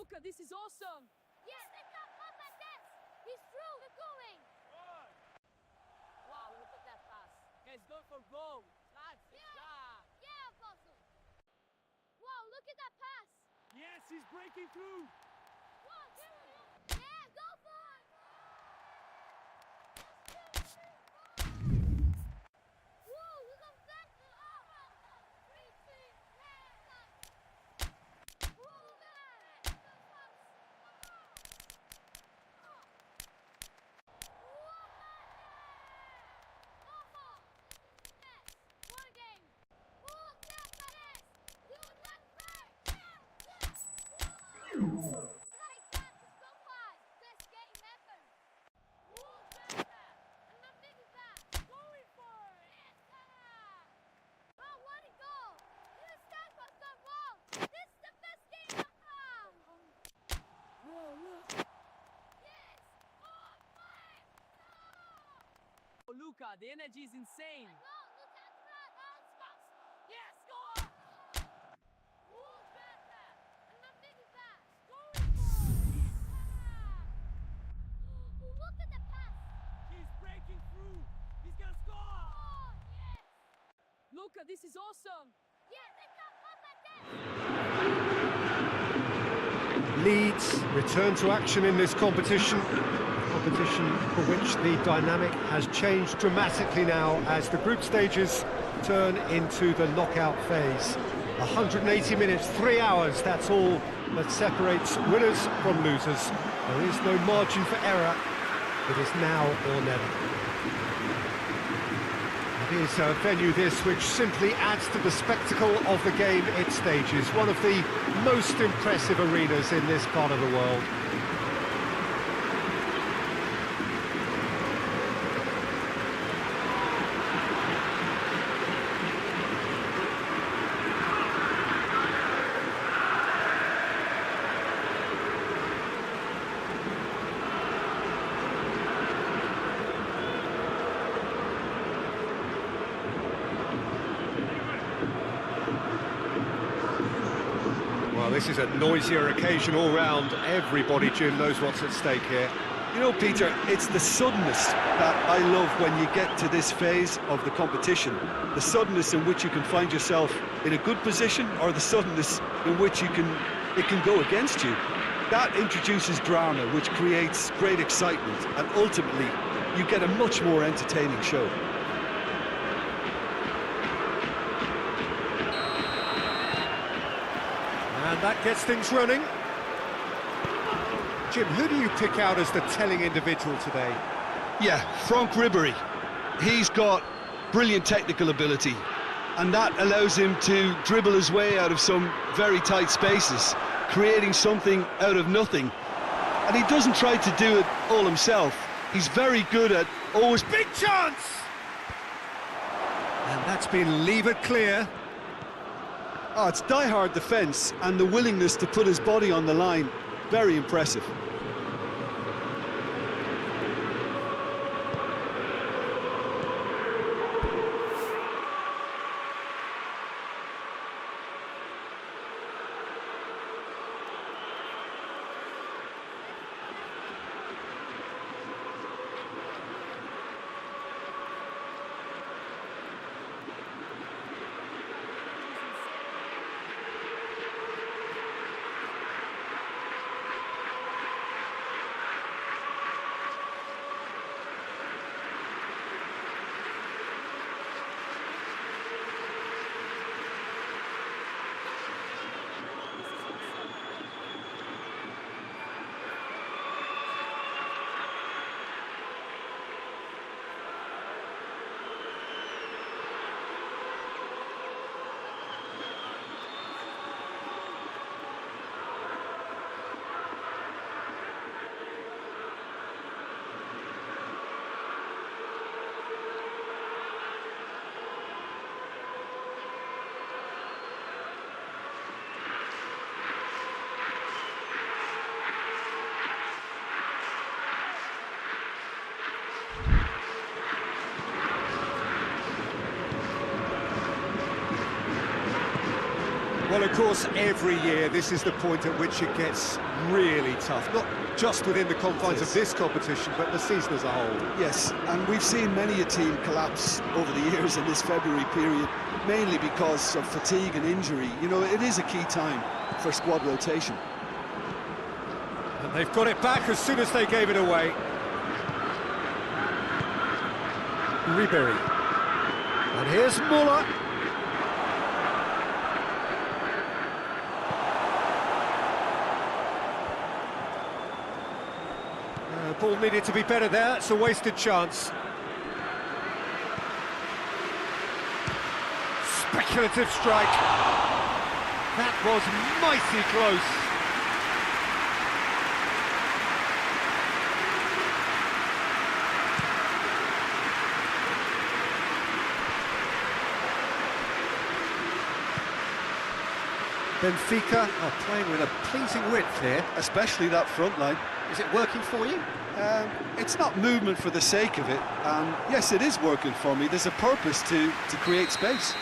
Luka, this is awesome! Yes, they got up at this! He's through, they're going! Wow, look at that pass. He's going for goal. That's Yeah, Apostle! Wow, look at that pass! Yes, he's breaking through. Wow, yeah, go for it! Whoa, look at that! Luka, the energy is insane. Yes, go on! Look at the pass! He's breaking through. He's gonna score. Oh, yes! Luka, this is awesome! Yeah, they got up at this! Leeds return to action in this competition. Competition for which the dynamic has changed dramatically now as the group stages turn into the knockout phase. 180 minutes, 3 hours, that's all that separates winners from losers. There is no margin for error. It is now or never. It is a venue this which simply adds to the spectacle of the game it stages. One of the most impressive arenas in this part of the world. Well, this is a noisier occasion all round. Everybody, Jim, knows what's at stake here. You know, Peter, it's the suddenness that I love when you get to this phase of the competition. The suddenness in which you can find yourself in a good position, or the suddenness in which it can go against you. That introduces drama, which creates great excitement, and ultimately you get a much more entertaining show. And that gets things running. Jim, who do you pick out as the telling individual today? Yeah, Franck Ribéry. He's got brilliant technical ability, and that allows him to dribble his way out of some very tight spaces, creating something out of nothing. And he doesn't try to do it all himself. He's very good at always... Big chance! And that's been levered clear. Oh, it's die-hard defence, and the willingness to put his body on the line. Very impressive. Well, of course, every year this is the point at which it gets really tough. Not just within the confines of this competition, but the season as a whole. Yes, and we've seen many a team collapse over the years in this February period, mainly because of fatigue and injury. You know, it is a key time for squad rotation. And they've got it back as soon as they gave it away. Ribery. And here's Muller. Ball needed to be better there, it's a wasted chance. Speculative strike. That was mighty close. Benfica are playing with a pleasing width here. Especially that front line. Is it working for you? It's not movement for the sake of it, and yes, it is working for me. There's a purpose to create space.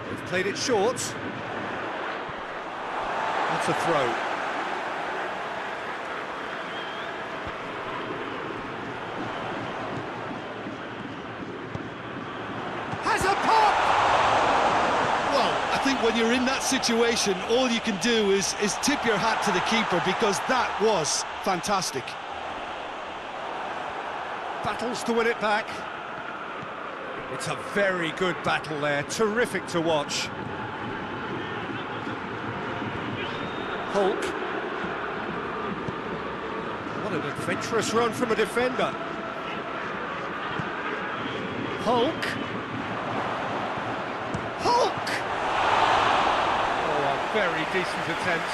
They've played it short. That's a throw. Has a pop! I think when you're in that situation, all you can do is tip your hat to the keeper, because that was fantastic. Battles to win it back. It's a very good battle there, terrific to watch. Hulk. What an adventurous run from a defender. Hulk. Hulk! Oh, a very decent attempt.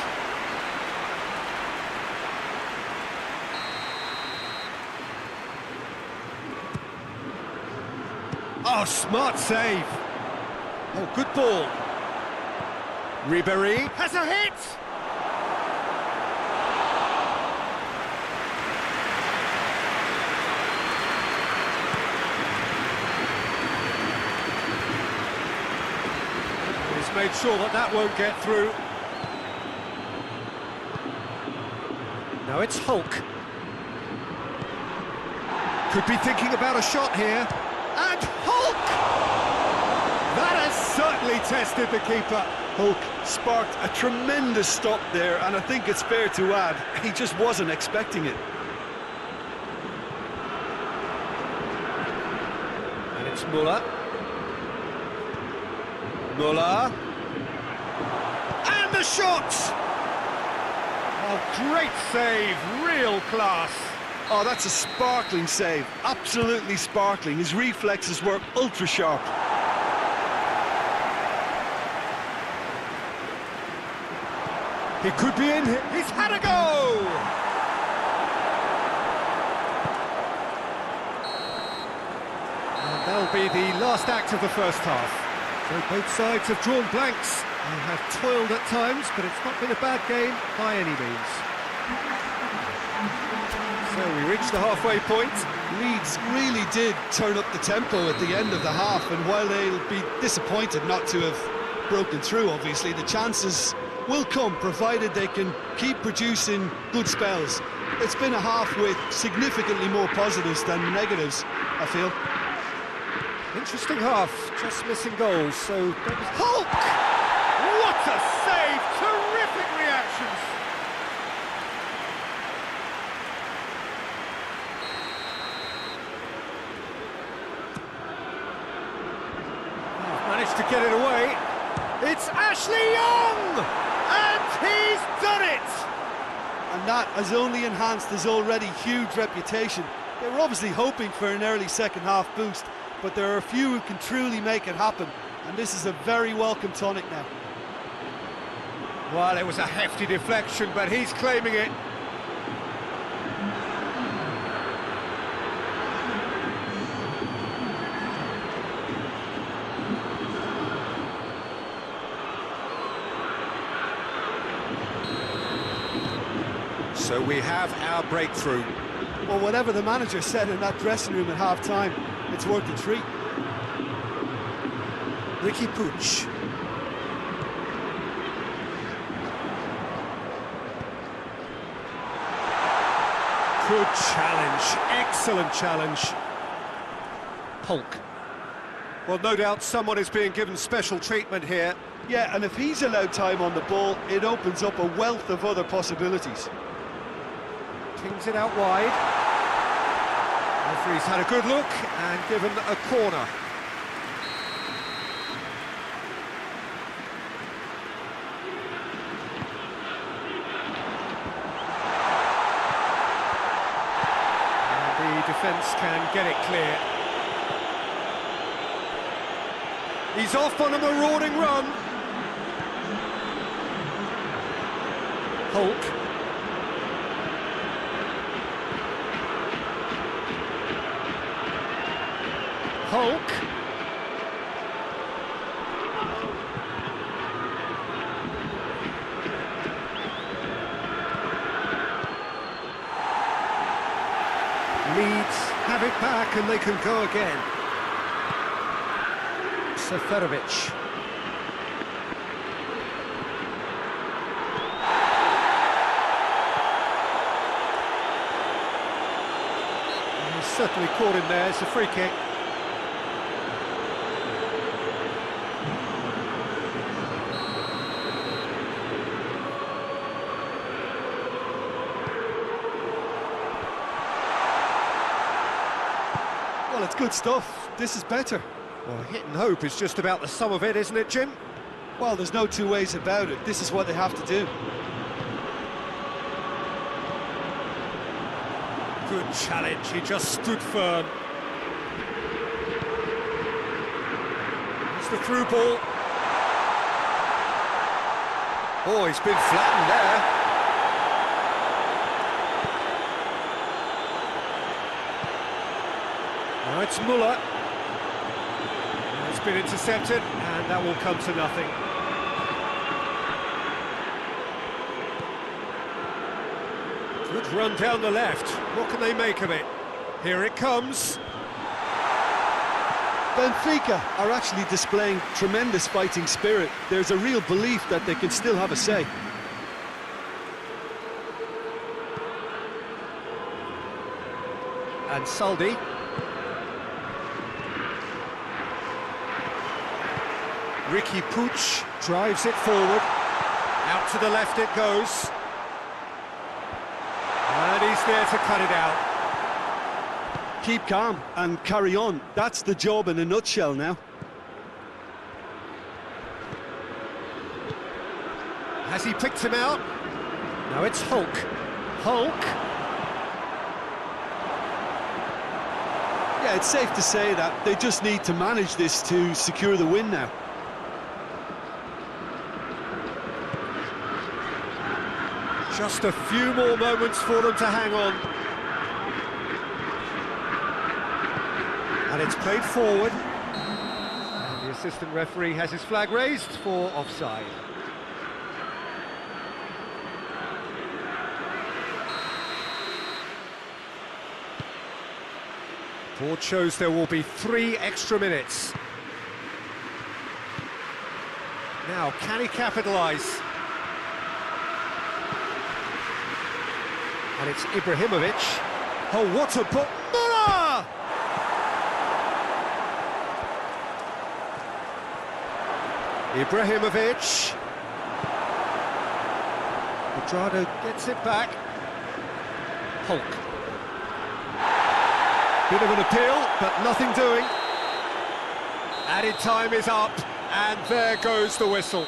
Oh, smart save. Oh, good ball. Ribery has a hit. He's made sure that that won't get through. Now it's Hulk. Could be thinking about a shot here. And Hulk! That has certainly tested the keeper. Hulk sparked a tremendous stop there, and I think it's fair to add, he just wasn't expecting it. And it's Muller. Muller. And the shot! Oh, great save, real class. Oh, that's a sparkling save, absolutely sparkling. His reflexes were ultra sharp. He could be in, he's had a go! And that'll be the last act of the first half. So both sides have drawn blanks and have toiled at times, but it's not been a bad game by any means. So we reached the halfway point. Leeds really did turn up the tempo at the end of the half, and while they'll be disappointed not to have broken through, obviously, the chances will come, provided they can keep producing good spells. It's been a half with significantly more positives than negatives, I feel. Interesting half, just missing goals, so... Hulk! What a save! Terrific reactions! Managed to get it away. It's Ashley Young! And he's done it! And that has only enhanced his already huge reputation. They were obviously hoping for an early second half boost, but there are a few who can truly make it happen, and this is a very welcome tonic now. Well, it was a hefty deflection, but he's claiming it. So we have our breakthrough. Well, whatever the manager said in that dressing room at half-time, it's worth the treat. Ricky Puig. Good challenge, excellent challenge. Hulk. Well, no doubt someone is being given special treatment here. Yeah, and if he's allowed time on the ball, it opens up a wealth of other possibilities. Kings it out wide. Referee's had a good look and given a corner. And the defence can get it clear. He's off on a marauding run. Hulk. Hulk. Leeds have it back and they can go again. Seferovic. He's certainly caught him there. It's a free kick. Well, it's good stuff. This is better. Well, hit and hope is just about the sum of it, isn't it, Jim? Well, there's no two ways about it. This is what they have to do. Good challenge, he just stood firm. It's the through ball. Oh, he's been flattened there. Now it's Muller. It's been intercepted, and that will come to nothing. Good run down the left. What can they make of it? Here it comes. Benfica are actually displaying tremendous fighting spirit. There's a real belief that they can still have a say. And Saldi. Ricky Puig drives it forward. Out to the left it goes. And he's there to cut it out. Keep calm and carry on. That's the job in a nutshell now. Has he picked him out? No, it's Hulk. Hulk. Yeah, it's safe to say that they just need to manage this to secure the win now. Just a few more moments for them to hang on. And it's played forward. And the assistant referee has his flag raised for offside. Board shows there will be 3 extra minutes. Now, can he capitalise? And it's Ibrahimović. Oh, what a ball! Muller! Ibrahimović. Quadrado gets it back. Hulk. Bit of an appeal, but nothing doing. Added time is up, and there goes the whistle.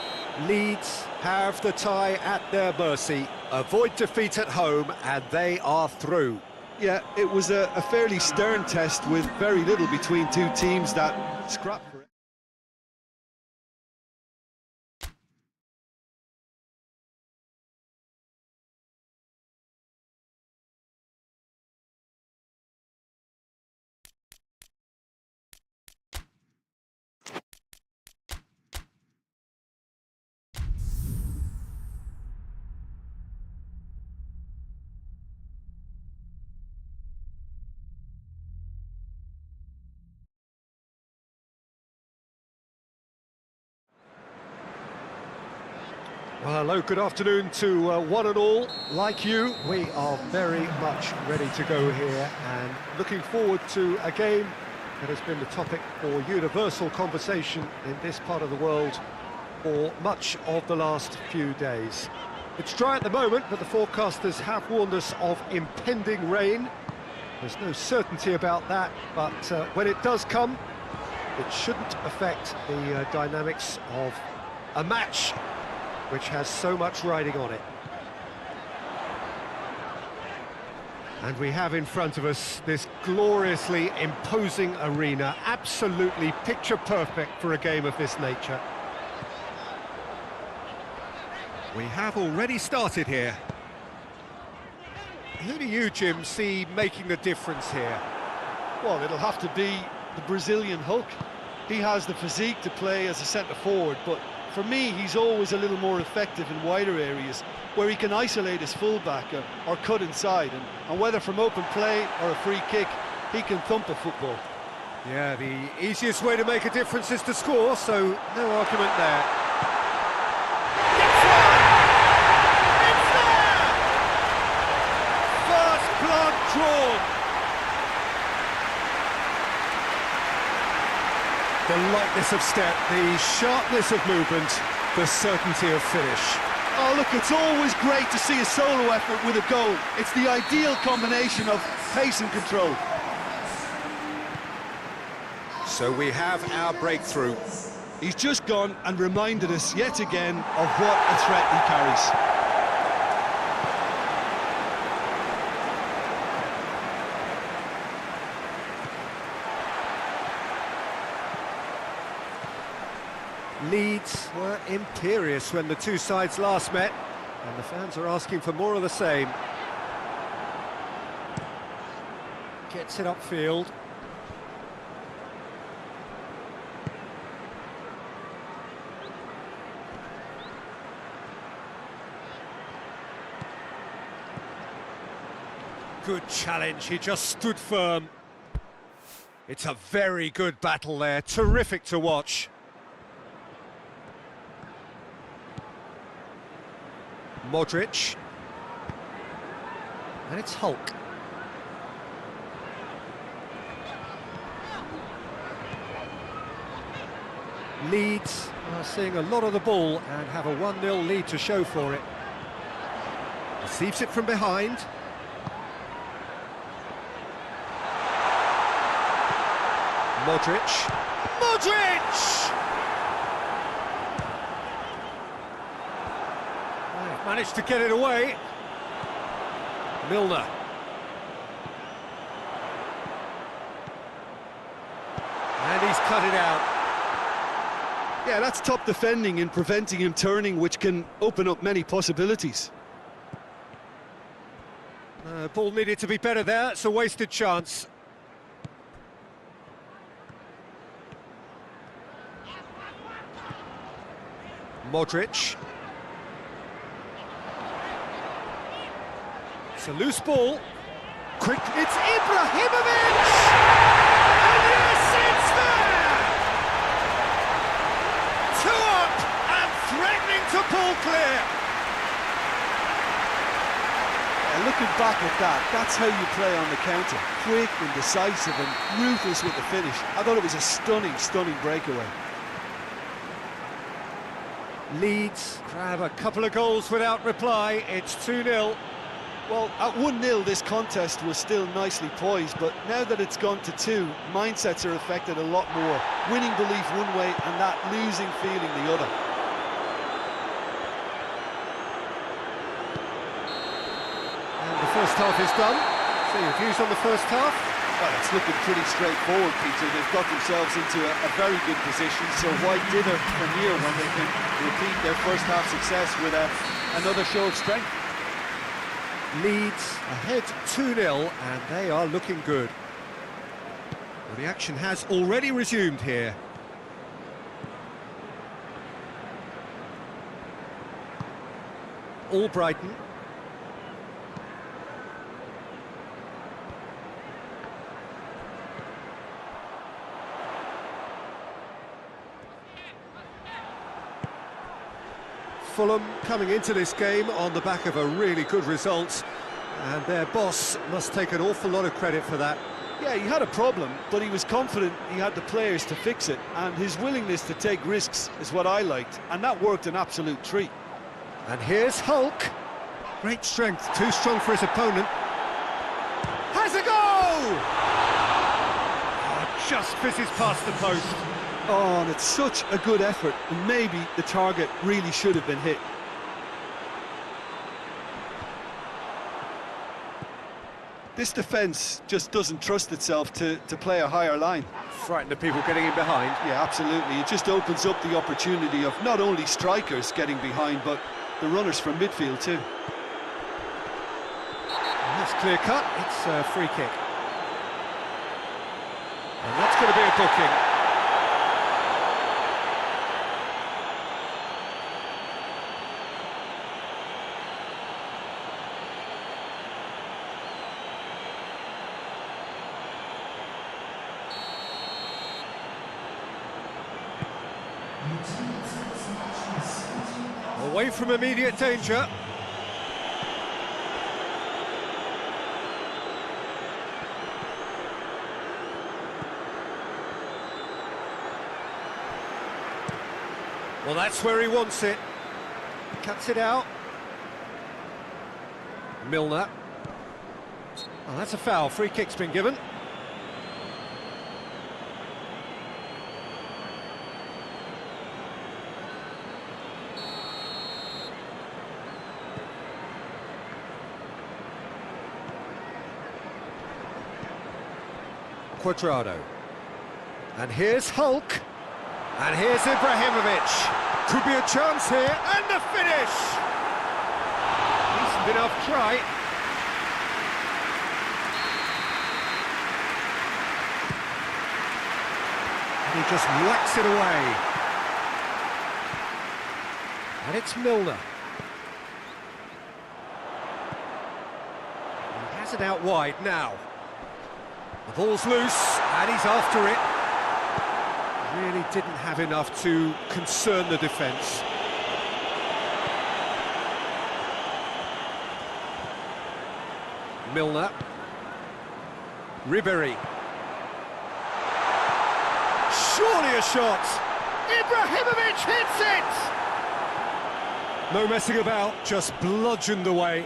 Leeds have the tie at their mercy. Avoid defeat at home, and they are through. Yeah, it was a fairly stern test with very little between two teams that scrapped for it. Well, hello, good afternoon to one and all. Like you, we are very much ready to go here and looking forward to a game that has been the topic for universal conversation in this part of the world for much of the last few days. It's dry at the moment, but the forecasters have warned us of impending rain. There's no certainty about that, but when it does come, it shouldn't affect the dynamics of a match which has so much riding on it. And we have in front of us this gloriously imposing arena, absolutely picture perfect for a game of this nature. We have already started here. Who do you, Jim, see making the difference here? Well, it'll have to be the Brazilian Hulk. He has the physique to play as a centre-forward, but for me, he's always a little more effective in wider areas where he can isolate his fullback or cut inside, and whether from open play or a free kick, he can thump a football. Yeah, the easiest way to make a difference is to score, so no argument there. It's there! First blood drawn. The lightness of step, the sharpness of movement, the certainty of finish. Oh, look, it's always great to see a solo effort with a goal. It's the ideal combination of pace and control. So we have our breakthrough. He's just gone and reminded us yet again of what a threat he carries. Leeds were imperious when the two sides last met, and the fans are asking for more of the same. Gets it upfield. Good challenge, he just stood firm. It's a very good battle there, terrific to watch. Modric, and it's Hulk. Leeds are seeing a lot of the ball and have a 1-0 lead to show for it. Receives it from behind. Modric. Modric! Managed to get it away. Milner. And he's cut it out. Yeah, that's top defending and preventing him turning, which can open up many possibilities. Ball needed to be better there. It's a wasted chance. Modric. It's a loose ball. Quick, it's Ibrahimović! And yes, it's there! 2 up and threatening to pull clear. Looking back at that, that's how you play on the counter. Quick and decisive and ruthless with the finish. I thought it was a stunning, stunning breakaway. Leeds grab a couple of goals without reply. It's 2-0. Well, at 1-0 this contest was still nicely poised, but now that it's gone to 2, mindsets are affected a lot more. Winning belief one way and that losing feeling the other. And the first half is done. So your views on the first half? Well, it's looking pretty straightforward, Peter. They've got themselves into a very good position, so why dither from here when they can repeat their first half success with another show of strength? Leeds ahead 2-0, and they are looking good. Well, the action has already resumed here. Albrighton. Fulham coming into this game on the back of a really good result, and their boss must take an awful lot of credit for that. Yeah, he had a problem, but he was confident he had the players to fix it, and his willingness to take risks is what I liked, and that worked an absolute treat. And here's Hulk. Great strength, too strong for his opponent. Has a goal! Oh, just fizzes past the post. Oh, and it's such a good effort, and maybe the target really should have been hit. This defence just doesn't trust itself to play a higher line. Frightened of people getting in behind. Yeah, absolutely. It just opens up the opportunity of not only strikers getting behind, but the runners from midfield too. And that's clear cut, it's a free kick. And that's going to be a booking. Away from immediate danger. Well, that's where he wants it. Cuts it out. Milner. Oh, that's a foul. Free kick's been given. Cuadrado. And here's Hulk. And here's Ibrahimović. Could be a chance here. And the finish! Decent enough try. And he just whacks it away. And it's Milner. He has it out wide now. The ball's loose, and he's after it. Really didn't have enough to concern the defence. Milner. Ribery. Surely a shot! Ibrahimović hits it! No messing about, just bludgeoned away.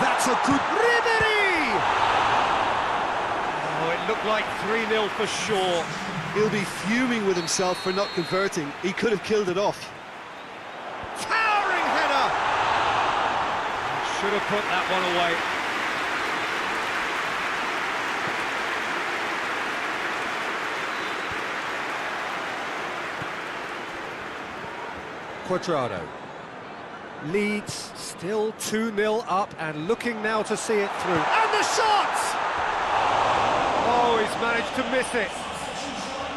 That's a good... Ribery! Oh, it looked like 3-0 for sure. He'll be fuming with himself for not converting. He could have killed it off. Towering header! Should have put that one away. Cuadrado. Leeds still 2-0 up and looking now to see it through. And the shot! Oh, he's managed to miss it.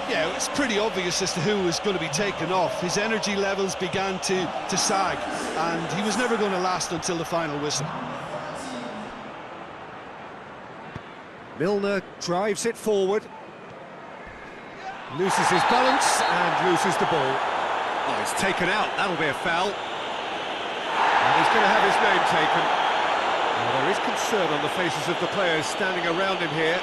Yeah, it's pretty obvious as to who was going to be taken off. His energy levels began to sag, and he was never going to last until the final whistle. Milner drives it forward. Loses his balance and loses the ball. Oh, he's taken out. That'll be a foul. And he's going to have his name taken. Well, there is concern on the faces of the players standing around him here.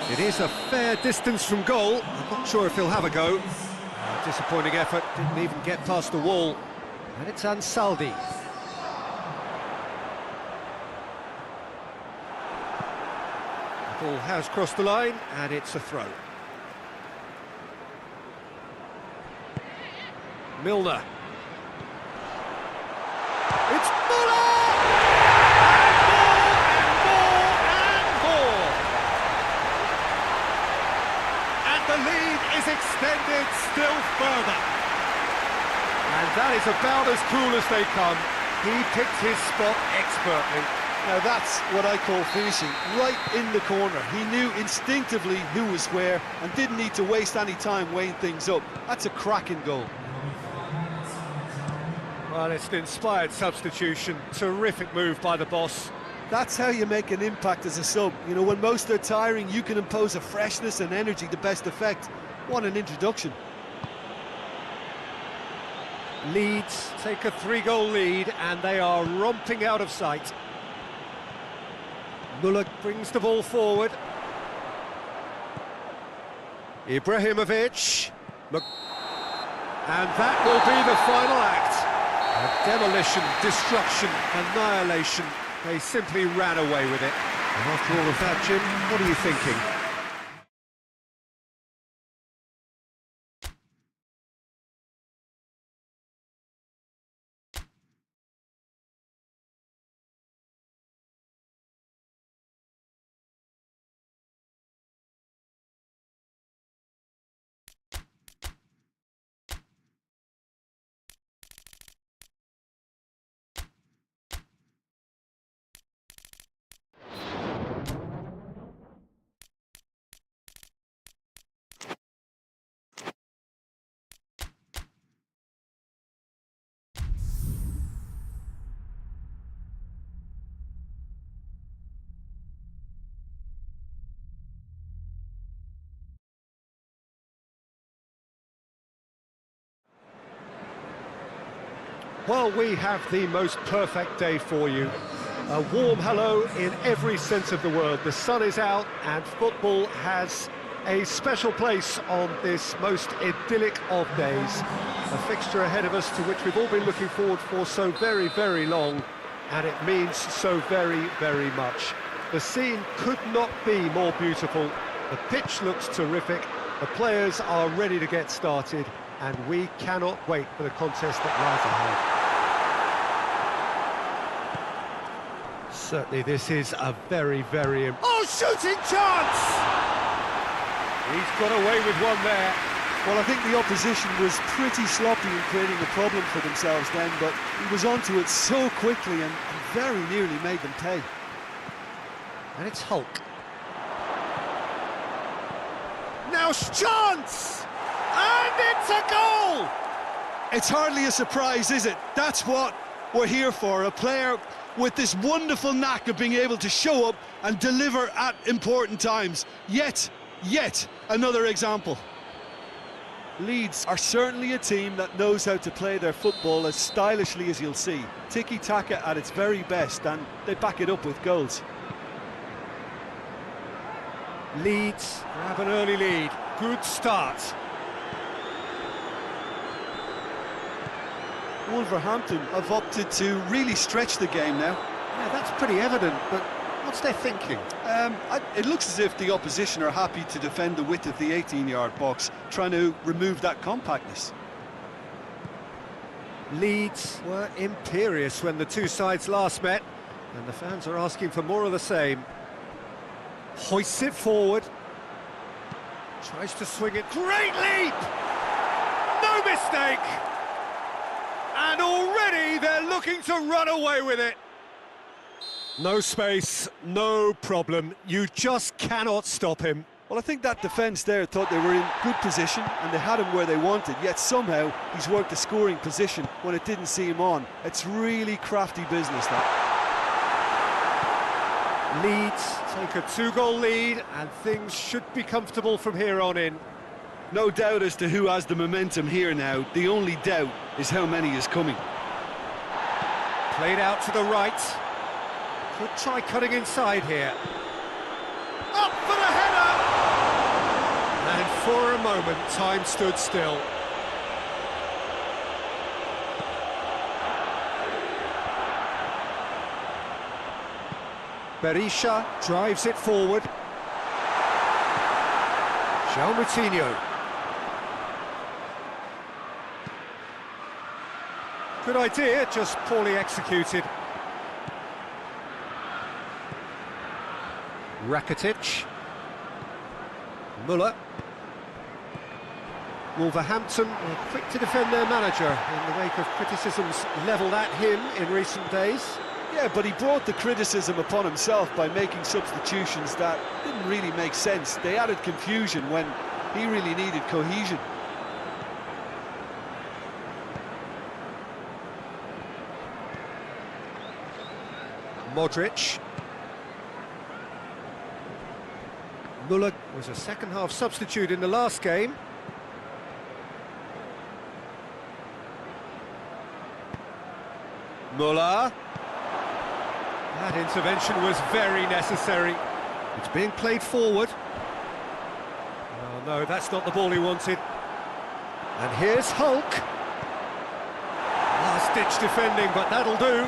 It is a fair distance from goal. I'm not sure if he'll have a go. Disappointing effort, didn't even get past the wall. And it's Ansaldi. The ball has crossed the line, and it's a throw. Milner. It's Muller! The lead is extended still further. And that is about as cool as they come. He picked his spot expertly. Now that's what I call finishing, right in the corner. He knew instinctively who was where and didn't need to waste any time weighing things up. That's a cracking goal. Well, it's an inspired substitution. Terrific move by the boss. That's how you make an impact as a sub. You know, when most are tiring, you can impose a freshness and energy to best effect. What an introduction. Leeds take a 3-goal lead and they are romping out of sight. Müller brings the ball forward. Ibrahimović. And that will be the final act. Demolition, destruction, annihilation. They simply ran away with it. And after all of that, Jim, what are you thinking? Well, we have the most perfect day for you. A warm hello in every sense of the word. The sun is out and football has a special place on this most idyllic of days. A fixture ahead of us to which we've all been looking forward for so very, very long, and it means so very, very much. The scene could not be more beautiful. The pitch looks terrific. The players are ready to get started, and we cannot wait for the contest that lies ahead. Certainly this is a very, very... Oh, shooting chance! He's got away with one there. Well, I think the opposition was pretty sloppy in creating a problem for themselves then, but he was onto it so quickly and very nearly made them pay. And it's Hulk. Now chance! And it's a goal! It's hardly a surprise, is it? That's what we're here for, a player with this wonderful knack of being able to show up and deliver at important times. Yet another example. Leeds are certainly a team that knows how to play their football as stylishly as you'll see. Tiki-taka at its very best, and they back it up with goals. Leeds have an early lead. Good start. Wolverhampton have opted to really stretch the game now. Yeah, that's pretty evident, but what's their thinking? It looks as if the opposition are happy to defend the width of the 18-yard box, trying to remove that compactness. Leeds were imperious when the two sides last met, and the fans are asking for more of the same. Hoists it forward. Tries to swing it. Great leap! No mistake! And already they're looking to run away with it. No space, no problem. You just cannot stop him. Well, I think that defence there thought they were in good position and they had him where they wanted, yet somehow he's worked a scoring position when it didn't see him on. It's really crafty business, that. Leeds take a 2-goal lead and things should be comfortable from here on in. No doubt as to who has the momentum here now. The only doubt is how many is coming. Played out to the right. Could try cutting inside here. Up for the header! And for a moment, time stood still. Berisha drives it forward. João Moutinho. Good idea, just poorly executed. Rakitic. Müller. Wolverhampton are quick to defend their manager in the wake of criticisms levelled at him in recent days. Yeah, but he brought the criticism upon himself by making substitutions that didn't really make sense. They added confusion when he really needed cohesion. Modric. Müller was a second-half substitute in the last game. Müller. That intervention was very necessary. It's being played forward. Oh no, that's not the ball he wanted. And here's Hulk. Last-ditch defending, but that'll do.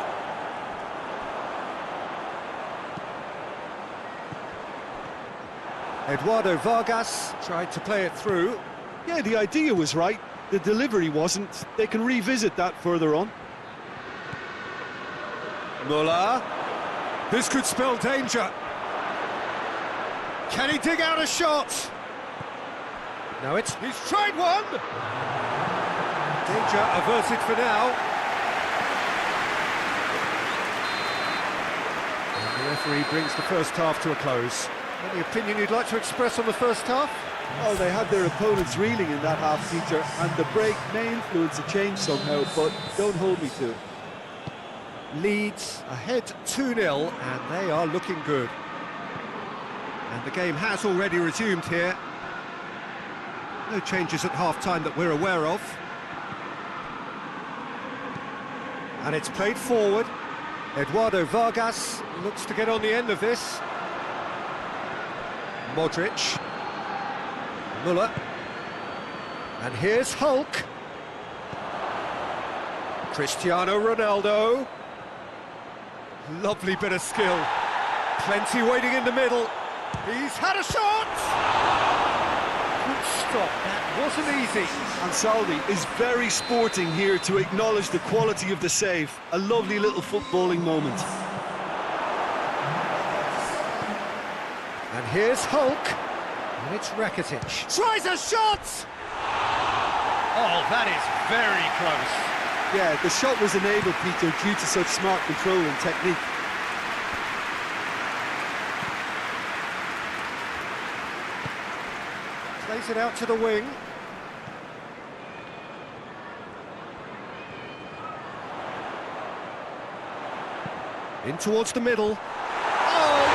Eduardo Vargas tried to play it through. Yeah, the idea was right. The delivery wasn't. They can revisit that further on. Müller. This could spell danger. Can he dig out a shot? No, he's tried one. Danger averted for now. And the referee brings the first half to a close. Any opinion you'd like to express on the first half? Oh, they had their opponents reeling in that half, Peter, and the break may influence a change somehow, but don't hold me to it. Leeds ahead 2-0, and they are looking good. And the game has already resumed here. No changes at half-time that we're aware of. And it's played forward. Eduardo Vargas looks to get on the end of this. Modric. Müller. And here's Hulk. Cristiano Ronaldo. Lovely bit of skill. Plenty waiting in the middle. He's had a shot! Good stop, that wasn't easy. Ansaldi is very sporting here to acknowledge the quality of the save. A lovely little footballing moment. And here's Hulk. And it's Rakitic. Tries a shot! Oh, that is very close. Yeah, the shot was enabled, Peter, due to such smart control and technique. Plays it out to the wing. In towards the middle. Oh,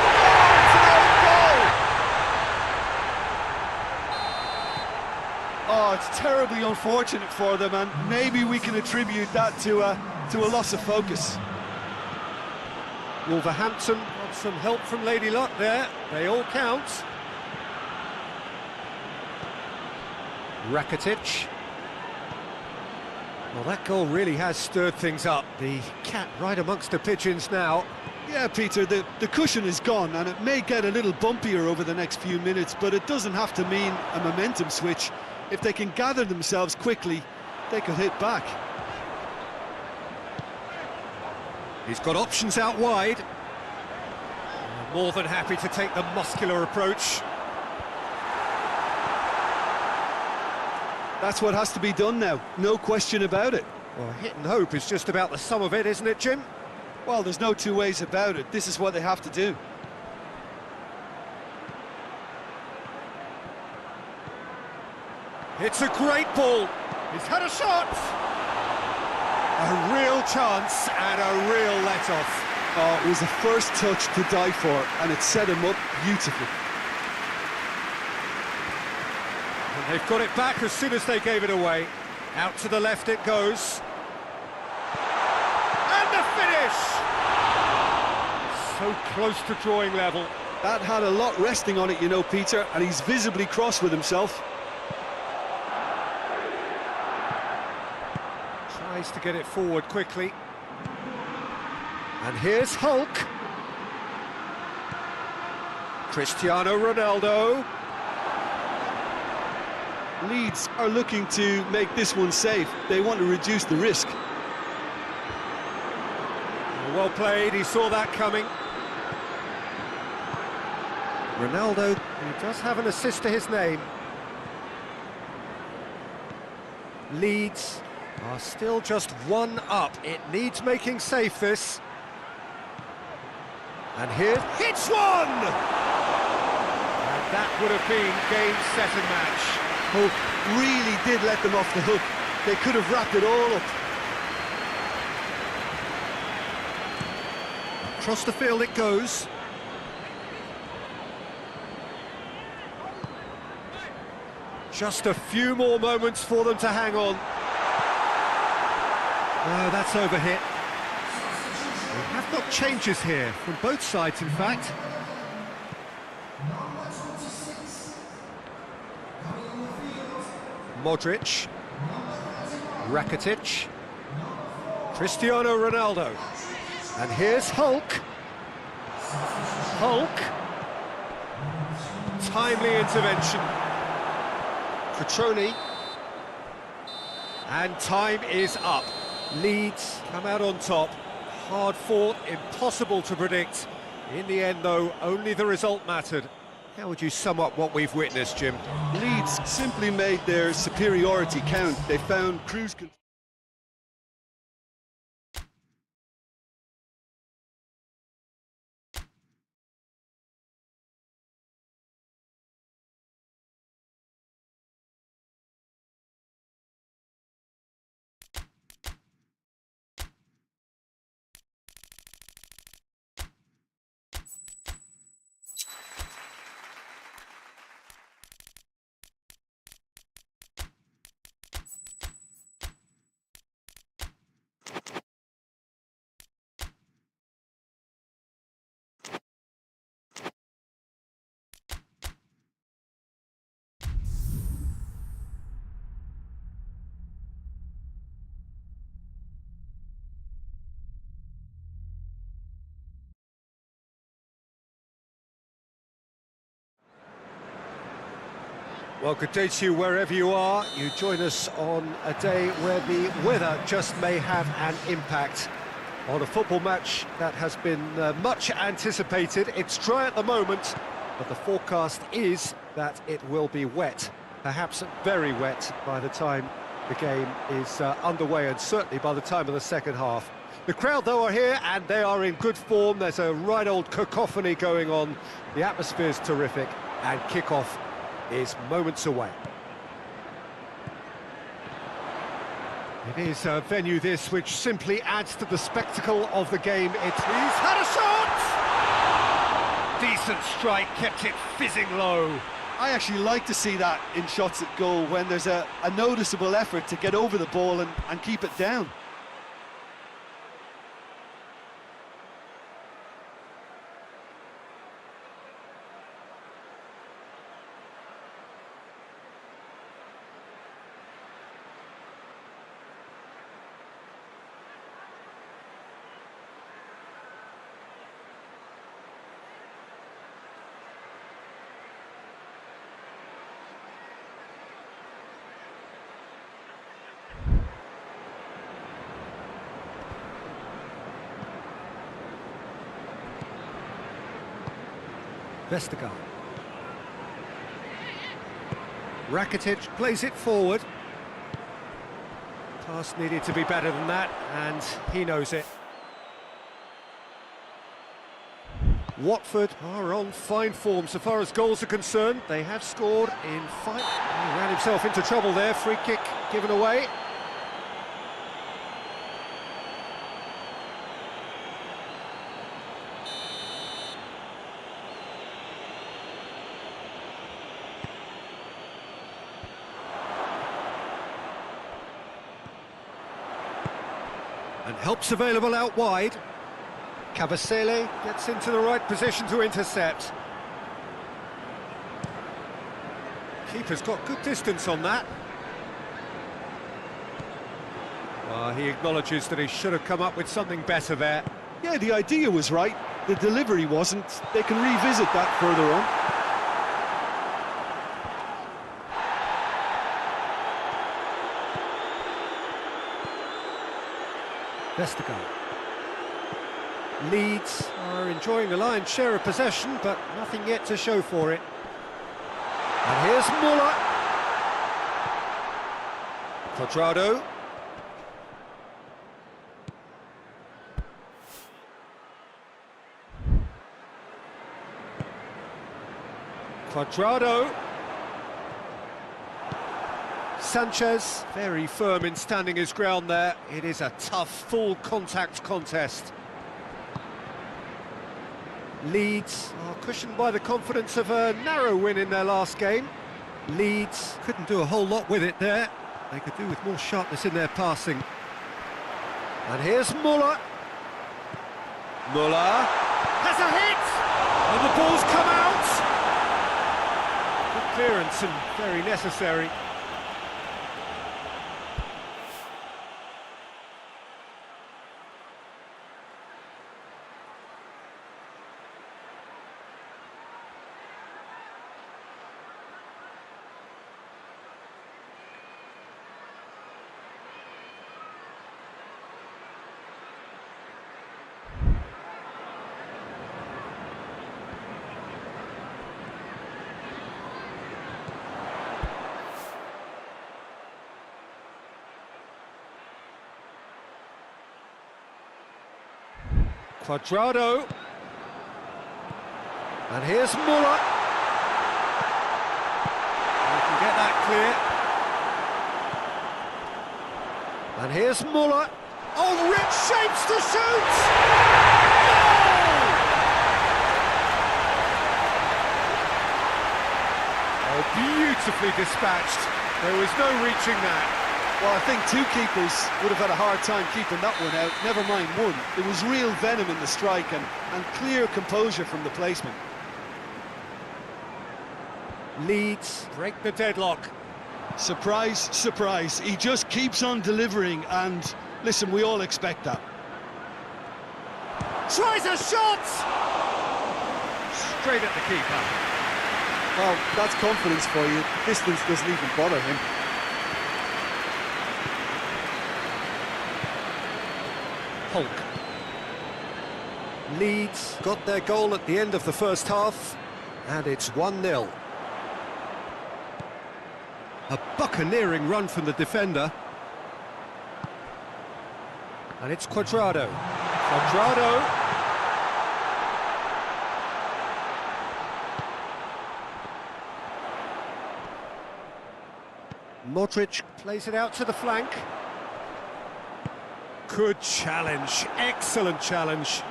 Oh, it's terribly unfortunate for them, and maybe we can attribute that to a loss of focus. Wolverhampton got some help from Lady Luck there. They all count. Rakitic. Well, that goal really has stirred things up. The cat right amongst the pigeons now. Yeah, Peter, the cushion is gone, and it may get a little bumpier over the next few minutes, but it doesn't have to mean a momentum switch. If they can gather themselves quickly, they could hit back. He's got options out wide. More than happy to take the muscular approach. That's what has to be done now, no question about it. Well, hit and hope is just about the sum of it, isn't it, Jim? Well, there's no two ways about it. This is what they have to do. It's a great ball. He's had a shot. A real chance and a real let-off. Oh, it was the first touch to die for, and it set him up beautifully. And they've got it back as soon as they gave it away. Out to the left it goes. And the finish! So close to drawing level. That had a lot resting on it, you know, Peter, and he's visibly cross with himself. Tries to get it forward quickly. And here's Hulk. Cristiano Ronaldo. Leeds are looking to make this one safe. They want to reduce the risk. Well played, he saw that coming. Ronaldo, he does have an assist to his name. Leeds are still just one up. It needs making safe, this. And here, hits one! And that would have been game, set and match. Hope really did let them off the hook. They could have wrapped it all up. Across the field it goes. Just a few more moments for them to hang on. No, that's overhit. We have got changes here, from both sides in fact. Modric, Rakitic, Cristiano Ronaldo, and here's Hulk. Hulk, timely intervention. Petroni, and time is up. Leeds come out on top. Hard fought, impossible to predict. In the end, though, only the result mattered. How would you sum up what we've witnessed, Jim? Leeds simply made their superiority count. They found cruise control. Well, good day to you wherever you are. You join us on a day where the weather just may have an impact on a football match that has been much anticipated. It's dry at the moment, but the forecast is that it will be wet, perhaps very wet by the time the game is underway, and certainly by the time of the second half. The crowd, though, are here, and they are in good form. There's a right old cacophony going on. The atmosphere's terrific, and kick-off is moments away. It is a venue, this, which simply adds to the spectacle of the game. He's had a shot! Decent strike, kept it fizzing low. I actually like to see that in shots at goal, when there's a noticeable effort to get over the ball and keep it down. Vestergaard. Rakitic plays it forward. Pass needed to be better than that, and he knows it. Watford are on fine form so far as goals are concerned. They have scored in 5. He ran himself into trouble there. Free kick given away. And help's available out wide. Cavasele gets into the right position to intercept. Keeper's got good distance on that. Well, he acknowledges that he should have come up with something better there. Yeah, the idea was right, the delivery wasn't. They can revisit that further on. Vestergaard. Leeds are enjoying the lion's share of possession, but nothing yet to show for it. And here's Muller. Cuadrado. Cuadrado. Sanchez, very firm in standing his ground there. It is a tough, full contact contest. Leeds are cushioned by the confidence of a narrow win in their last game. Leeds couldn't do a whole lot with it there. They could do with more sharpness in their passing. And here's Müller. Müller has a hit! And the ball's come out! Good clearance and very necessary. Cuadrado. And here's Müller. He can get that clear. And here's Müller. Oh, rich shapes to shoot! Goal! Oh, beautifully dispatched. There was no reaching that. Well, I think two keepers would have had a hard time keeping that one out, never mind one. It was real venom in the strike and clear composure from the placement. Leeds break the deadlock. Surprise, surprise. He just keeps on delivering and, listen, we all expect that. Tries a shot! Straight at the keeper. Well, that's confidence for you. Distance doesn't even bother him. Hulk. Leeds got their goal at the end of the first half, and it's 1-0. A buccaneering run from the defender. And it's Cuadrado. Cuadrado. Modric plays it out to the flank. Good challenge, excellent challenge.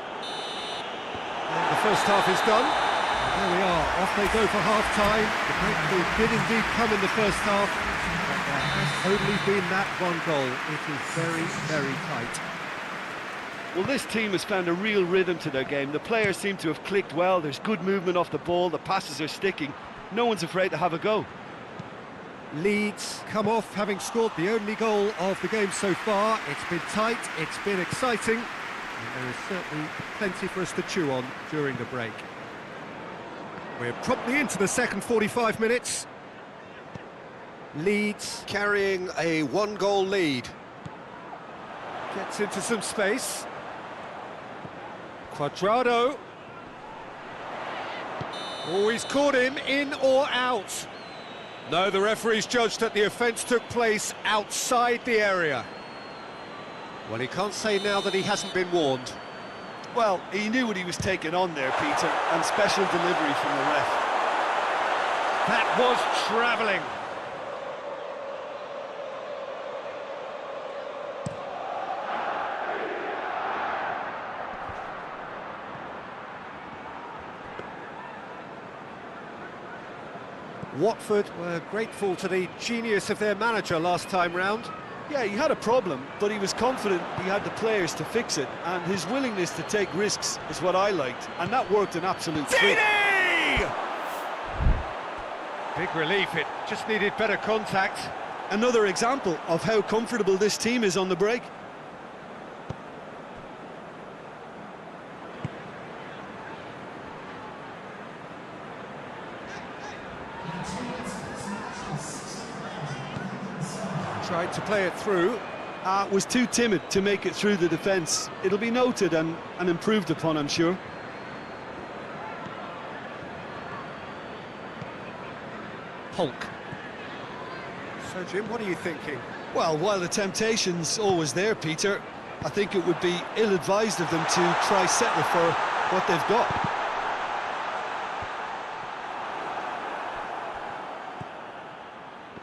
And the first half is done. And there we are, off they go for half-time. The breakthrough did indeed come in the first half, but there has only been that one goal. It is very, very tight. Well, this team has found a real rhythm to their game. The players seem to have clicked well. There's good movement off the ball, the passes are sticking. No one's afraid to have a go. Leeds come off having scored the only goal of the game so far. It's been tight, it's been exciting, and there is certainly plenty for us to chew on during the break. We're promptly into the second 45 minutes. Leeds carrying a one-goal lead. Gets into some space. Cuadrado. Oh, he's caught him in or out. No, the referee's judged that the offence took place outside the area. Well, he can't say now that he hasn't been warned. Well, he knew what he was taking on there, Peter, and special delivery from the ref. That was travelling. Watford were grateful to the genius of their manager last time round. Yeah, he had a problem, but he was confident he had the players to fix it, and his willingness to take risks is what I liked, and that worked an absolute treat. Big relief, it just needed better contact. Another example of how comfortable this team is on the break. Tried to play it through. Was too timid to make it through the defence. It'll be noted and improved upon, I'm sure. Hulk. So, Jim, what are you thinking? Well, while the temptation's always there, Peter, I think it would be ill-advised of them to try settle for what they've got.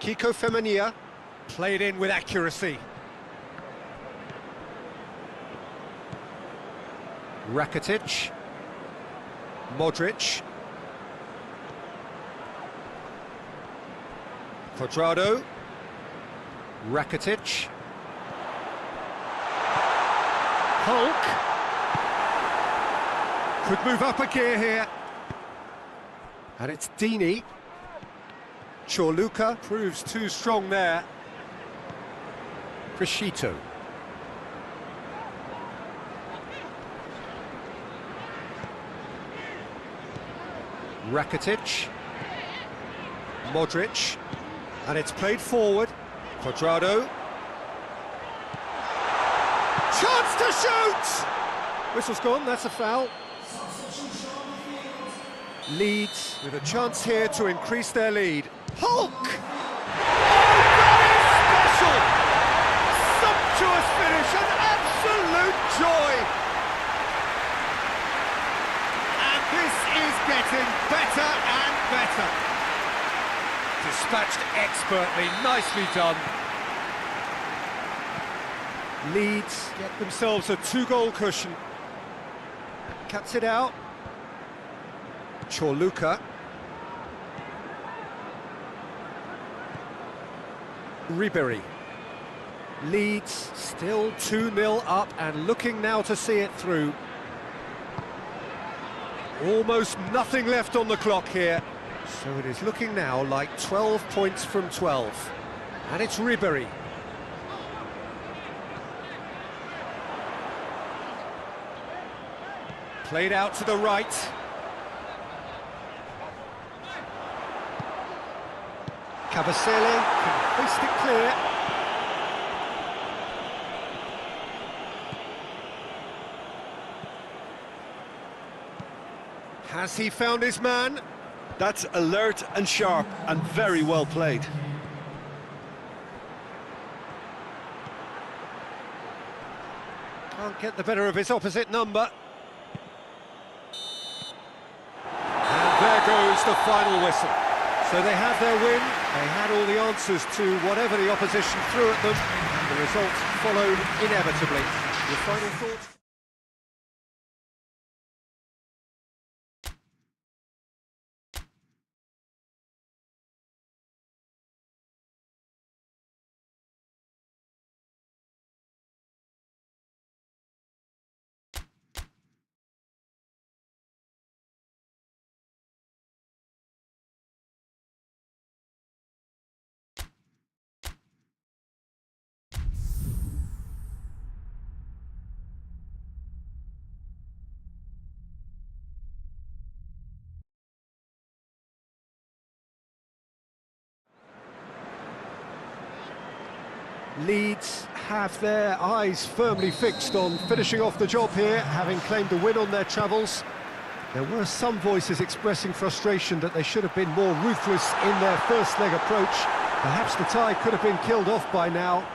Kiko Femenia played in with accuracy. Rakitic. Modric. Cuadrado. Rakitic. Hulk. Could move up a gear here. And it's Dini. Chorluka proves too strong there. Crescito. Rakitic. Modric. And it's played forward. Cuadrado. Chance to shoot! Whistle's gone, that's a foul. Leeds with a chance here to increase their lead. Hulk! Oh, that is special! Sumptuous finish, an absolute joy! And this is getting better and better. Dispatched expertly, nicely done. Leeds get themselves a 2-goal cushion. Cuts it out. Chorluka. Ribery. Leeds still 2-0 up and looking now to see it through. Almost nothing left on the clock here. So it is looking now like 12 points from 12. And it's Ribery. Played out to the right. Cavasele can hoist it clear. Has he found his man? That's alert and sharp and very well played. Can't get the better of his opposite number. And there goes the final whistle. So they have their win, they had all the answers to whatever the opposition threw at them, and the result followed inevitably. Your final thoughts? Leeds have their eyes firmly fixed on finishing off the job here, having claimed a win on their travels. There were some voices expressing frustration that they should have been more ruthless in their first leg approach. Perhaps the tie could have been killed off by now,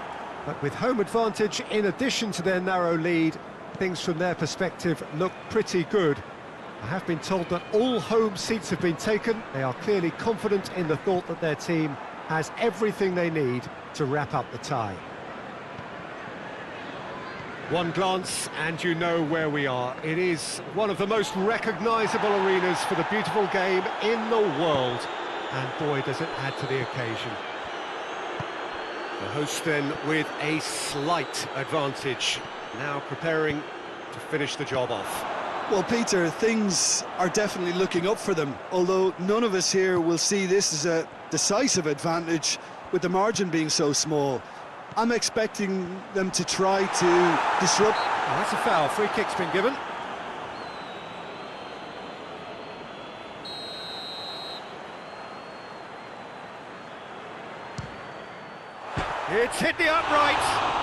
but with home advantage in addition to their narrow lead, things from their perspective look pretty good. I have been told that all home seats have been taken. They are clearly confident in the thought that their team has everything they need to wrap up the tie. One glance and you know where we are. It is one of the most recognisable arenas for the beautiful game in the world. And boy, does it add to the occasion. The hosts then with a slight advantage, now preparing to finish the job off. Well, Peter, things are definitely looking up for them, although none of us here will see this as a decisive advantage with the margin being so small. I'm expecting them to try to disrupt. Oh, that's a foul. Free kick's been given. It's hit the upright.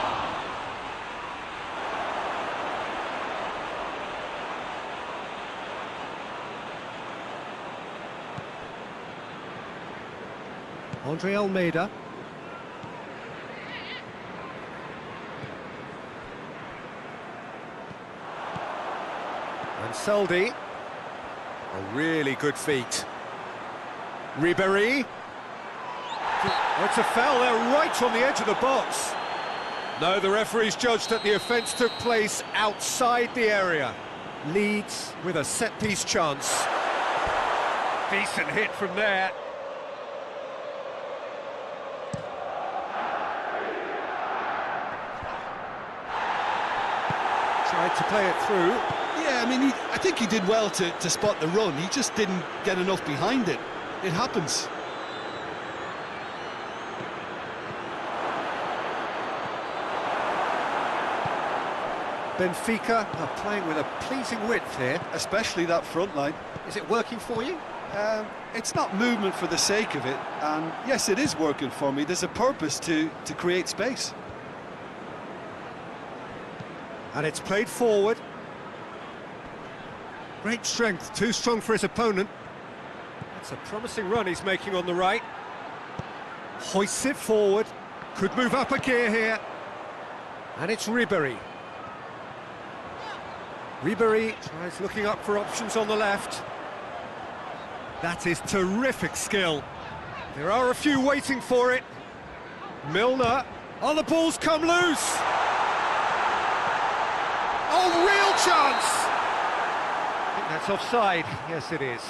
Andre Almeida. And Seldy. A really good feat. Ribery. Oh, it's a foul there right on the edge of the box. No, the referee's judged that the offence took place outside the area. Leeds with a set-piece chance. Decent hit from there. Tried to play it through. Yeah, I mean, I think he did well to spot the run. He just didn't get enough behind it. It happens. Benfica are playing with a pleasing width here. Especially that front line. Is it working for you? It's not movement for the sake of it, and yes, it is working for me. There's a purpose to create space. And it's played forward. Great strength, too strong for his opponent. That's a promising run he's making on the right. Hoists it forward. Could move up a gear here. And it's Ribery. Ribery tries looking up for options on the left. That is terrific skill. There are a few waiting for it. Milner. Oh, the ball's come loose! Oh, real chance! I think that's offside. Yes, it is.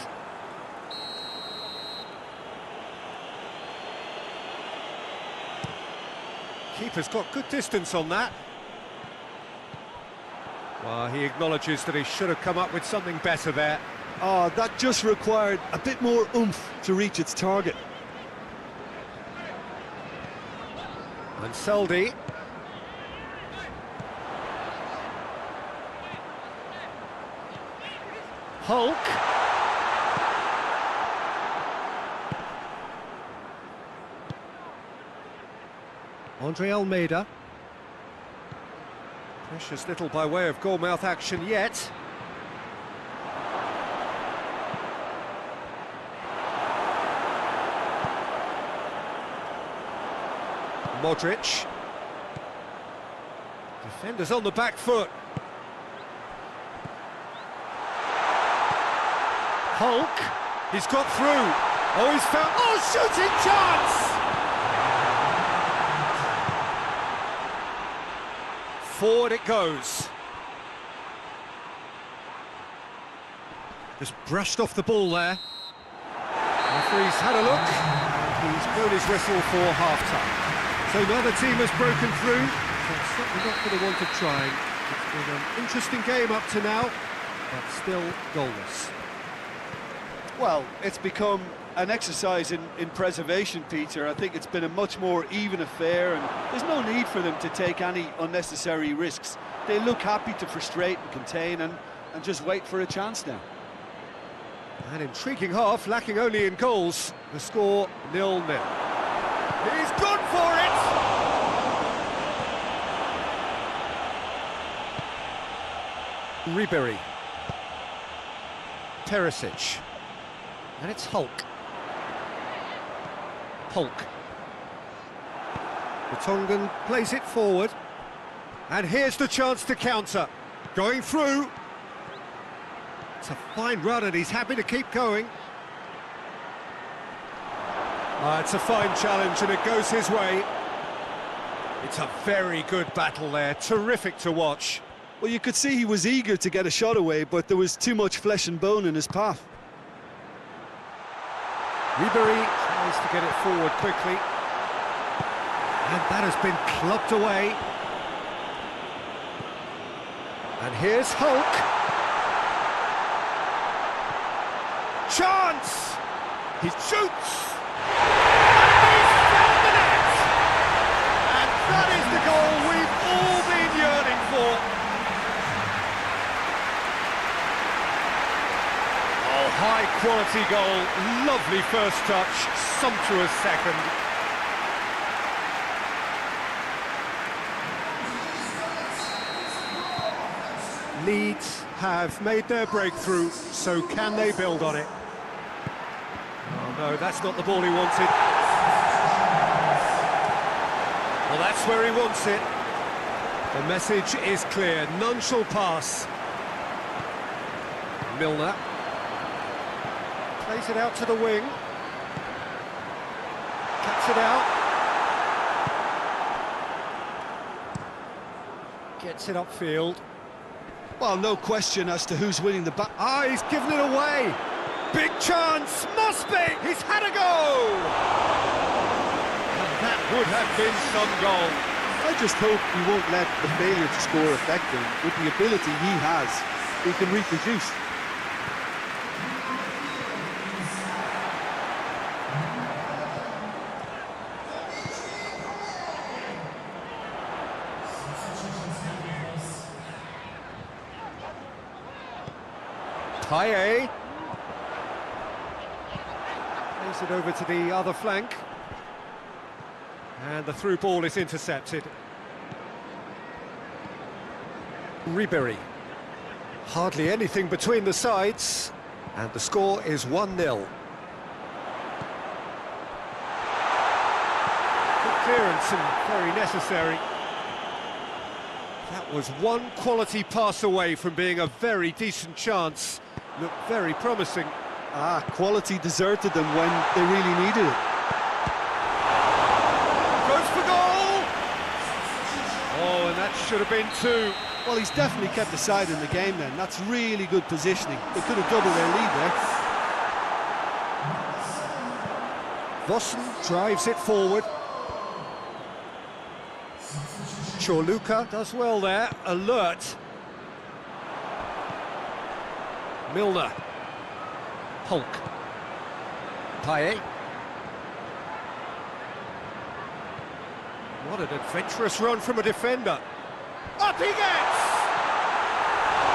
Keeper's got good distance on that. Well, he acknowledges that he should have come up with something better there. Oh, that just required a bit more oomph to reach its target. And Seldy. Hulk. Andre Almeida. Precious little by way of goalmouth action yet. Modric. Defenders on the back foot. Hulk. He's got through. Oh, he's found... Oh, shooting chance! Forward it goes. Just brushed off the ball there. Referee's had a look. He's blown his whistle for half-time. So neither team has broken through. That's certainly not for the want of trying. It's been an interesting game up to now, but still goalless. Well, it's become an exercise in preservation, Peter. I think it's been a much more even affair, and there's no need for them to take any unnecessary risks. They look happy to frustrate and contain and just wait for a chance now. An intriguing half, lacking only in goals. The score 0-0. He's gone for it! Ribery. Perisic. And it's Hulk. Hulk. The Tongan plays it forward. And here's the chance to counter. Going through. It's a fine run and he's happy to keep going. It's a fine challenge and it goes his way. It's a very good battle there. Terrific to watch. Well, you could see he was eager to get a shot away, but there was too much flesh and bone in his path. Ribery tries to get it forward quickly. And that has been clubbed away. And here's Hulk. Chance! He shoots! And he's found the net! And that is the goal we've all been yearning for. Oh, high quality goal, lovely first touch, sumptuous second. Leeds have made their breakthrough, so can they build on it? Oh no, that's not the ball he wanted. Well, that's where he wants it. The message is clear, none shall pass. Milner. Plays it out to the wing. Cuts it out. Gets it upfield. Well, no question as to who's winning the bat. Ah, he's given it away. Big chance, must be. He's had a go. And that would have been some goal. I just hope he won't let the failure to score affect him. With the ability he has, he can reproduce. Payet. Plays it over to the other flank. And the through ball is intercepted. Ribery. Hardly anything between the sides. And the score is 1-0. Good clearance and very necessary. That was one quality pass away from being a very decent chance. Looked very promising. Ah, quality deserted them when they really needed it. Goes for goal! Oh, and that should have been two. Well, he's definitely kept the side in the game then. That's really good positioning. They could have doubled their lead there. Vossen drives it forward. Chorluka does well there, alert. Milner. Hulk. Payet. What an adventurous run from a defender. Up he gets!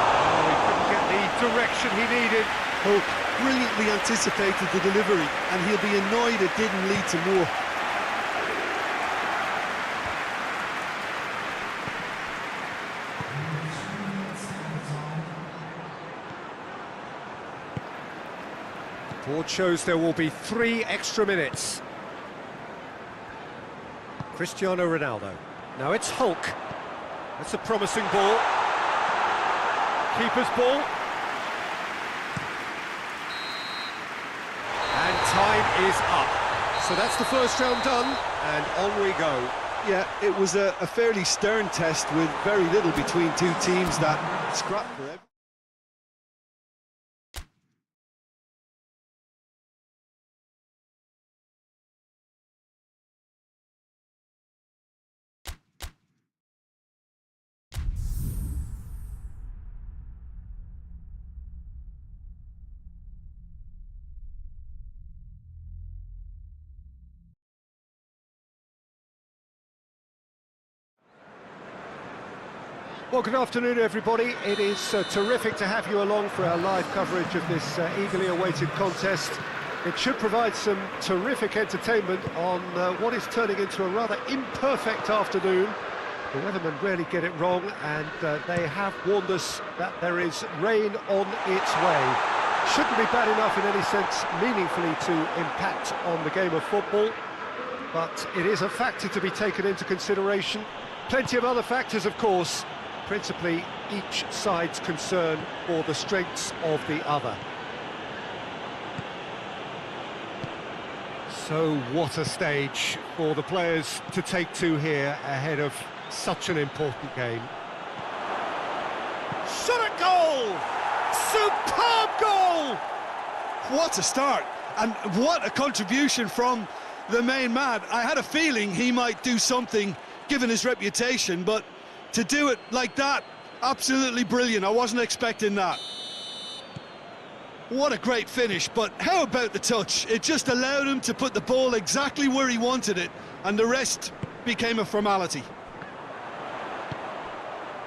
Oh, he couldn't get the direction he needed. Hulk brilliantly anticipated the delivery, and he'll be annoyed it didn't lead to more. Board shows there will be 3 extra minutes. Cristiano Ronaldo. Now it's Hulk. That's a promising ball. Keeper's ball. And time is up. So that's the first round done, and on we go. Yeah, it was a fairly stern test with very little between two teams that scrapped for it. Well, good afternoon, everybody. It is terrific to have you along for our live coverage of this eagerly awaited contest. It should provide some terrific entertainment on what is turning into a rather imperfect afternoon. The weathermen rarely get it wrong, and they have warned us that there is rain on its way. Shouldn't be bad enough in any sense meaningfully to impact on the game of football, but it is a factor to be taken into consideration. Plenty of other factors, of course, principally each side's concern for the strengths of the other. So what a stage for the players to take to here ahead of such an important game. Shot at goal! Superb goal! What a start, and what a contribution from the main man. I had a feeling he might do something given his reputation, but to do it like that, absolutely brilliant. I wasn't expecting that. What a great finish, but how about the touch? It just allowed him to put the ball exactly where he wanted it, and the rest became a formality.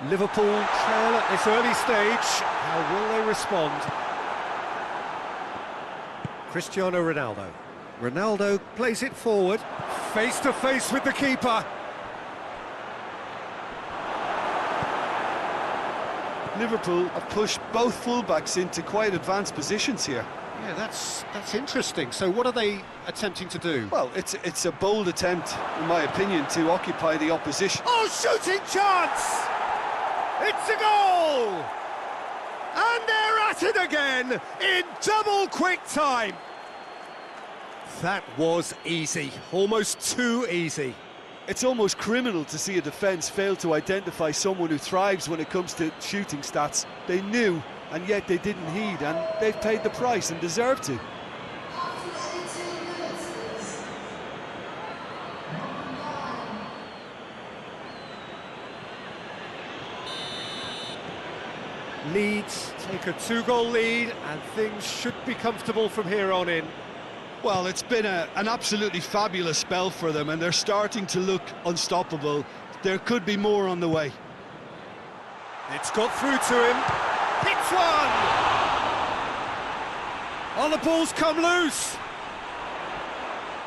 Liverpool trail at this early stage. How will they respond? Cristiano Ronaldo. Ronaldo plays it forward, face to face with the keeper. Liverpool have pushed both fullbacks into quite advanced positions here. Yeah, that's interesting. So what are they attempting to do? Well, it's a bold attempt, in my opinion, to occupy the opposition. Oh, shooting chance! It's a goal! And they're at it again in double quick time. That was easy, almost too easy. It's almost criminal to see a defence fail to identify someone who thrives when it comes to shooting stats. They knew, and yet they didn't heed, and they've paid the price and deserve to. Leeds take a 2-goal lead, and things should be comfortable from here on in. Well, it's been an absolutely fabulous spell for them, and they're starting to look unstoppable. There could be more on the way. It's got through to him. Hits one! Oh, the ball's come loose.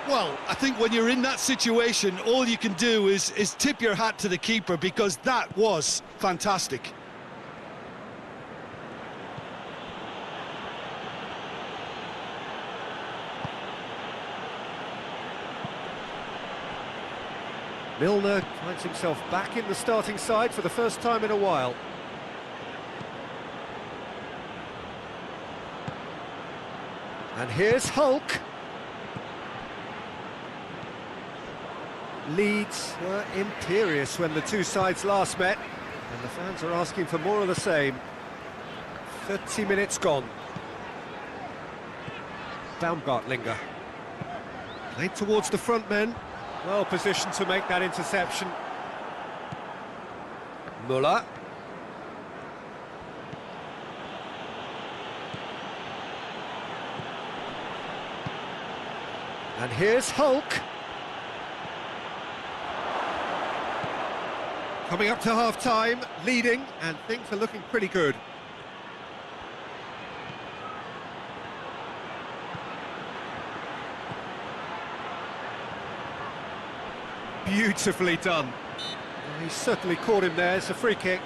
Well, I think when you're in that situation, all you can do is tip your hat to the keeper, because that was fantastic. Milner finds himself back in the starting side for the first time in a while. And here's Hulk. Leeds were imperious when the two sides last met, and the fans are asking for more of the same. 30 minutes gone. Baumgartlinger. Played towards the front men. Well positioned to make that interception. Müller. And here's Hulk. Coming up to half-time, leading, and things are looking pretty good. Beautifully done. Well, he's certainly caught him there. It's a free kick.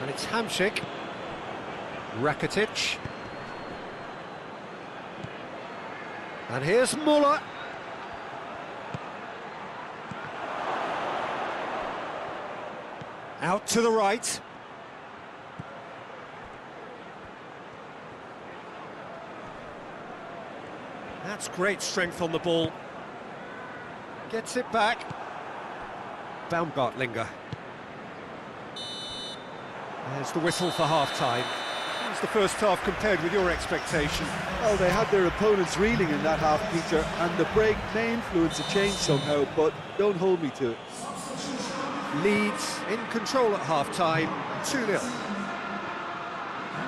And it's Hamšík. Rakitic. And here's Müller. Out to the right. That's great strength on the ball. Gets it back. Baumgartlinger. There's the whistle for half-time. How's the first half compared with your expectation? Well, they had their opponents reeling in that half, Peter, and the break may influence a change somehow, but don't hold me to it. Leeds in control at half-time, 2-0.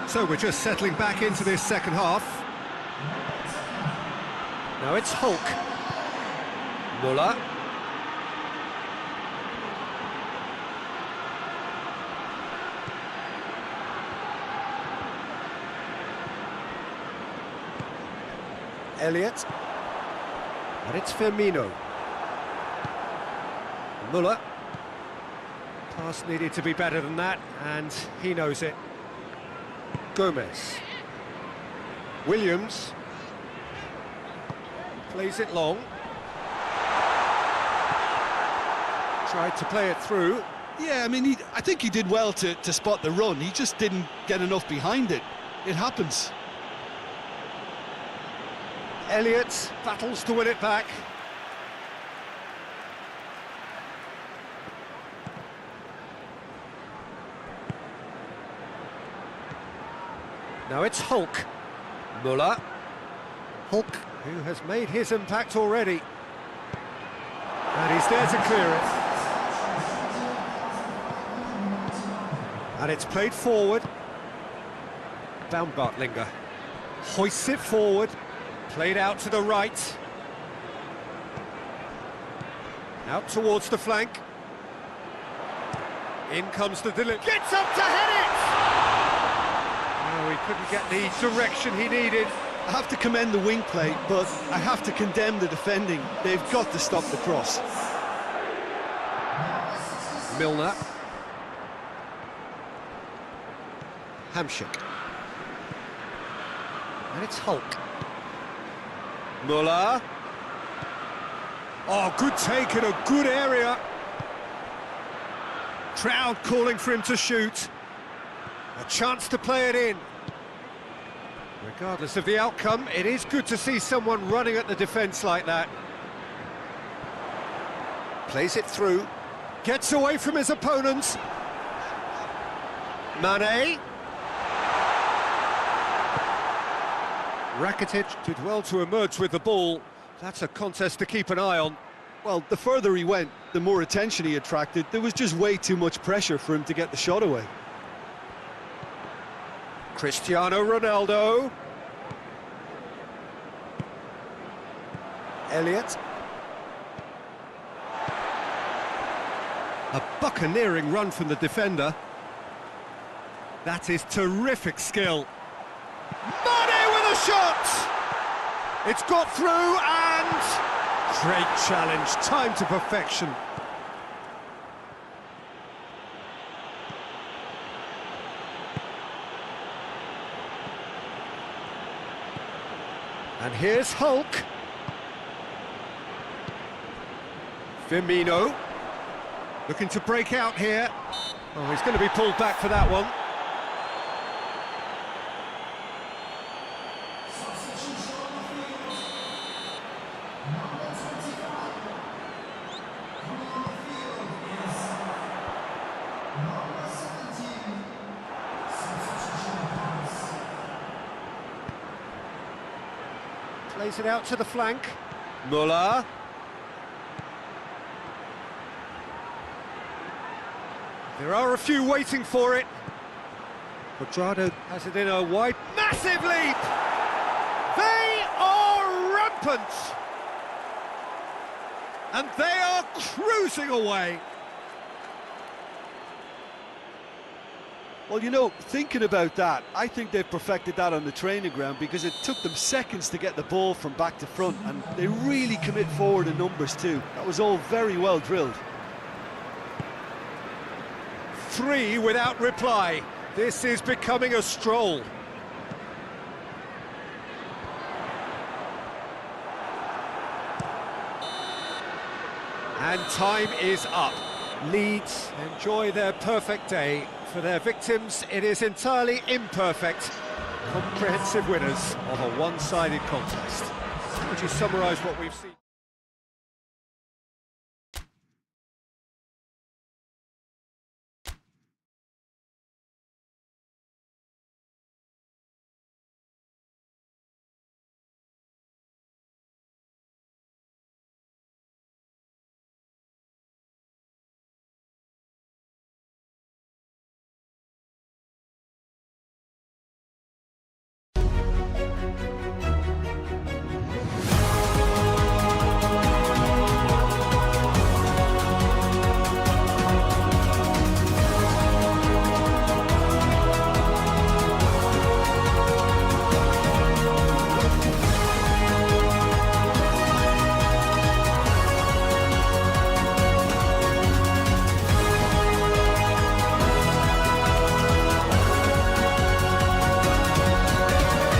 So we're just settling back into this second half. Now it's Hulk. Müller. Elliott. And it's Firmino. Müller. Pass needed to be better than that, and he knows it. Gomez. Williams. Plays it long. Tried to play it through. Yeah, I mean, I think he did well to spot the run. He just didn't get enough behind it. It happens. Elliott battles to win it back. Now it's Hulk. Müller. Hulk, who has made his impact already. And he's there to clear it. And it's played forward. Baumgartlinger hoists it forward. Played out to the right. Out towards the flank. In comes the delivery. Gets up to head it! No, he couldn't get the direction he needed. I have to commend the wing play, but I have to condemn the defending. They've got to stop the cross. Milner. Hamšík. And it's Hulk. Müller. Oh, good take in a good area. Crowd calling for him to shoot. A chance to play it in. Regardless of the outcome, it is good to see someone running at the defence like that. Plays it through. Gets away from his opponents. Mane. Rakitic did well to emerge with the ball. That's a contest to keep an eye on. Well, the further he went, the more attention he attracted. There was just way too much pressure for him to get the shot away. Cristiano Ronaldo. Elliott. A buccaneering run from the defender. That is terrific skill. Mane with a shot! It's got through and... great challenge, time to perfection. And here's Hulk. Firmino. Looking to break out here. Oh, he's going to be pulled back for that one. Plays it out to the flank. Muller. There are a few waiting for it. Quadrado has it in a wide, massive leap! They are rampant! And they are cruising away. Well, you know, thinking about that, I think they've perfected that on the training ground because it took them seconds to get the ball from back to front, and they really commit forward in numbers too. That was all very well drilled. 3 without reply. This is becoming a stroll. And time is up. Leeds enjoy their perfect day. For their victims, it is entirely imperfect. Comprehensive winners of a one-sided contest. How would you summarise what we've seen?